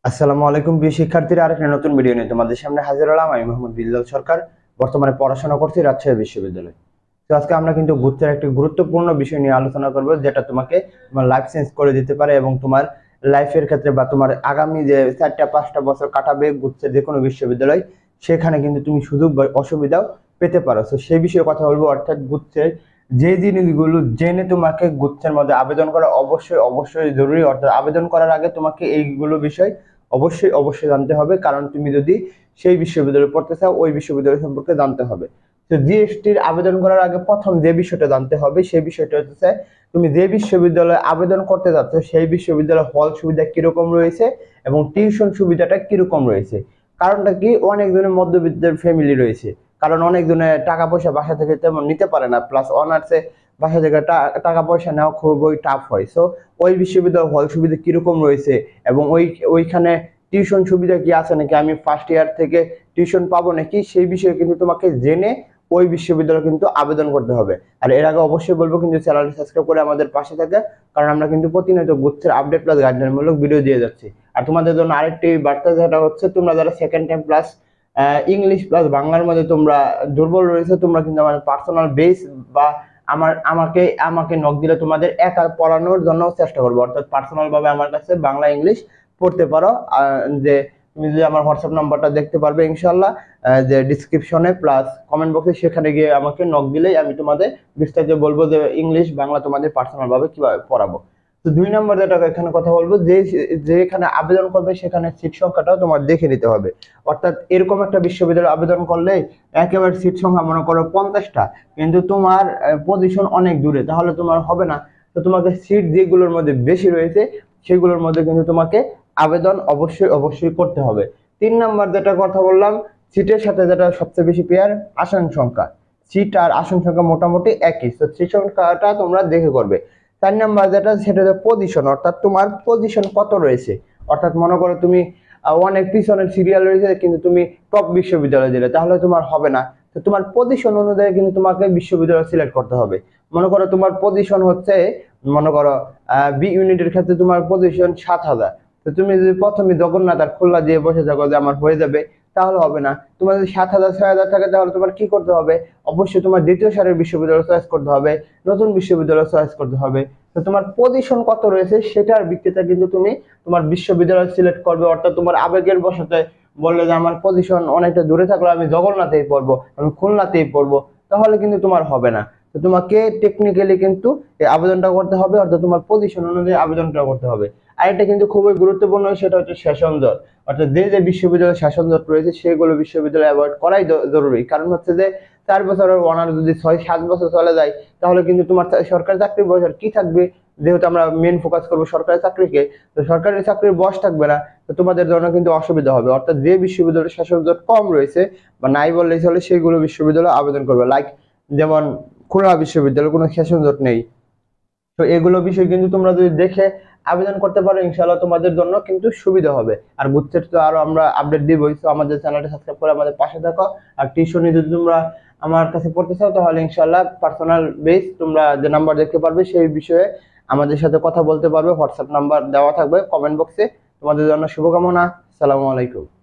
আসসালামু আলাইকুম প্রিয় শিক্ষার্থীরা, আরেকটা নতুন ভিডিও নিয়ে তোমাদের সামনে হাজির হলাম। আমি মোহাম্মদ বিল্লাল সরকার, বর্তমানে পড়াশোনা করছি রাজশাহী বিশ্ববিদ্যালয়ে। তো আজকে আমরা কিন্তু গুচ্ছের একটি গুরুত্বপূর্ণ বিষয় নিয়ে আলোচনা করব, যেটা তোমাকে তোমার লাইফ চেঞ্জ করে দিতে পারে এবং তোমার লাইফের ক্ষেত্রে বা তোমার আগামী যে 4-5টা বছর কাটাবে গুচ্ছের যে কোনো বিশ্ববিদ্যালয়, সেখানে কিন্তু তুমি সুযোগ বা অসুবিধাও পেতে পারো। তো সেই বিষয়ে কথা বলবো, অর্থাৎ গুচ্ছের যে জিনিসগুলো জেনে তোমাকে গুচ্ছের মধ্যে আবেদন করা অবশ্যই অবশ্যই জরুরি। অর্থাৎ আবেদন করার আগে তোমাকে এইগুলো বিষয় অবশ্যই অবশ্যই জানতে হবে, কারণ তুমি যদি সেই বিশ্ববিদ্যালয়ে পড়তে চাও ওই বিশ্ববিদ্যালয় সম্পর্কে জানতে হবে। তো জিএসটির আবেদন করার আগে প্রথম যে বিষয়টা জানতে হবে সেই বিষয়টা হচ্ছে তুমি যে বিশ্ববিদ্যালয়ে আবেদন করতে যাচ্ছ সেই বিশ্ববিদ্যালয়ের হল সুবিধা কিরকম রয়েছে এবং টিউশন সুবিধাটা কিরকম রয়েছে। কারণটা কি, অনেকজনের মধ্যবিত্তের ফ্যামিলি রয়েছে, কারণ অনেকজনের টাকা পয়সা বাসা থেকে তেমন নিতে পারে না, প্লাস অনার্সে বাসা থেকে টাকা পয়সা নেওয়া খুবই টাফ হয়। সো ওই বিশ্ববিদ্যালয় হল সুবিধা কিরকম রয়েছে এবং ওইখানে টিউশন সুবিধা কি আছে নাকি, আমি ফার্স্ট ইয়ার থেকে টিউশন পাবো নাকি, সেই বিষয়ে কিন্তু তোমাকে জেনে ওই বিশ্ববিদ্যালয়ে কিন্তু আবেদন করতে হবে। আর এর আগে অবশ্যই বলবো কিন্তু চ্যানেলটি সাবস্ক্রাইব করে আমাদের পাশে থাকে, কারণ আমরা কিন্তু প্রতিনিয়ত গুচ্ছের আপডেট প্লাস গাইডলাইনমূলক ভিডিও দিয়ে যাচ্ছি। আর তোমাদের জন্য আরেকটি বার্তা, যেটা হচ্ছে তোমরা যারা second time plus English plus বাংলার মধ্যে তোমরা দুর্বল রয়েছে, তোমরা কিন্তু আমার পার্সোনাল বেস বা আমাকে আমাকে নক দিলে তোমাদের একা পড়ানোর জন্য চেষ্টা করবো। অর্থাৎ পার্সোনাল ভাবে আমার কাছে বাংলা ইংলিশ পড়তে পারো। যে তুমি যদি আমার হোয়াটসঅ্যাপ নাম্বারটা দেখতে পারবে ইনশাল্লাহ, যে ডিসক্রিপশনে প্লাস কমেন্ট বক্সে, সেখানে গিয়ে আমাকে নক দিলেই আমি তোমাদের বিস্তারিত বলবো যে ইংলিশ বাংলা তোমাদের পার্সোনাল ভাবে কিভাবে পড়াবো। তো 2 নম্বর যেটা এখানে কথা বলবো, যেখানে আবেদন করবে সেখানে সিট সংখ্যাটাও তোমার দেখে নিতে হবে। অর্থাৎ এরকম একটা বিশ্ববিদ্যালয়ে আবেদন করলে একেবারে সিট সংখ্যা মনে করো 50টা, কিন্তু তোমার পজিশন অনেক দূরে, তাহলে তোমার হবে না। তো তোমাকে সিট যেগুলোর মধ্যে বেশি রয়েছে সেগুলোর মধ্যে কিন্তু তোমাকে আবেদন অবশ্যই অবশ্যই করতে হবে। 3 নম্বর যেটা কথা বললাম, সিটের সাথে যেটা সবচেয়ে বেশি পেয়ার আসন সংখ্যা। সিট আর আসন সংখ্যা মোটামুটি একই, তো সিট সংখ্যাটা তোমরা দেখে করবে। 4 নম্বর যেটা, সেটা হচ্ছে পজিশন, অর্থাৎ তোমার পজিশন কত রয়েছে। অর্থাৎ মনে করো তুমি অনেক পিছনের সিরিয়াল রয়েছে কিন্তু তুমি টপ বিশ্ববিদ্যালয়ে দিলে, তাহলে তোমার হবে না। তো তোমার পজিশন অনুযায়ী কিন্তু তোমাকে বিশ্ববিদ্যালয় সিলেক্ট করতে হবে। মনে করো তোমার পজিশন হচ্ছে, মনে করো বি ইউনিটের ক্ষেত্রে তোমার পজিশন 7,000, তো তুমি যদি প্রথমে জগন্নাথ আর খুলনা দিয়ে বসে থাকো যে আমার হয়ে যাবে, তাহলে হবে না। তোমার যদি 7,000 6,000 থাকে, তাহলে তোমার কি করতে হবে, অবশ্যই তোমার দ্বিতীয় সারির বিশ্ববিদ্যালয় চয়েস করতে হবে, নতুন বিশ্ববিদ্যালয় চয়েস করতে হবে। তো তোমার পজিশন কত রয়েছে সেটার ভিত্তিতে কিন্তু তুমি তোমার বিশ্ববিদ্যালয় সিলেক্ট করবে। অর্থাৎ তোমার আবেগের বশতে বললে যে আমার পজিশন অনেকটা দূরে থাকলে আমি জগন্নাথেই পড়বো, আমি খুলনাতেই পড়বো, তাহলে কিন্তু তোমার হবে না। তো তোমাকে টেকনিক্যালি কিন্তু এই আবেদনটা করতে হবে, অর্থাৎ তোমার পজিশন অনুযায়ী আবেদনটা করতে হবে। আর এটা কিন্তু খুবই গুরুত্বপূর্ণ, সেটা হচ্ছে সেশন জট। অর্থাৎ যে যে বিশ্ববিদ্যালয়ে সেশন জট রয়েছে সেগুলো বিশ্ববিদ্যালয় অ্যাভয়েড করাই জরুরি। কারণ হচ্ছে যে 4 বছরের অনার যদি 6-7 বছর চলে যায়, তাহলে কিন্তু তোমার সরকারি চাকরির বয়স আর কি থাকবে। যেহেতু আমরা মেন ফোকাস করবো সরকারি চাকরিকে, তো সরকারি চাকরির বয়স থাকবে না, তো তোমাদের জন্য কিন্তু অসুবিধা হবে। অর্থাৎ যে বিশ্ববিদ্যালয়ের সেশন জট কম রয়েছে বা নাই বললেই চলে, সেইগুলো বিশ্ববিদ্যালয়ে আবেদন করবে। লাইক যেমন খুলনা বিশ্ববিদ্যালয়ে কোনো সেশন জট নেই। তো এগুলো বিষয় কিন্তু তোমরা যদি দেখে আবেদন করতে পারো, ইনশাআল্লাহ তোমাদের জন্য কিন্তু সুবিধা হবে। আর গুচ্ছের তো আরো আমরা আপডেট দিবই, তো আমাদের চ্যানেলটা সাবস্ক্রাইব করে আমাদের পাশে থাকো। আর টিউশনি যদি তোমরা আমার কাছে পড়তে চাও, তাহলে ইনশাআল্লাহ পার্সোনাল বেস তোমরা যে নাম্বার দেখতে পারবে সেই বিষয়ে আমাদের সাথে কথা বলতে পারবে। হোয়াটসঅ্যাপ নাম্বার দেওয়া থাকবে কমেন্ট বক্সে। তোমাদের জন্য শুভকামনা। আসসালামু আলাইকুম।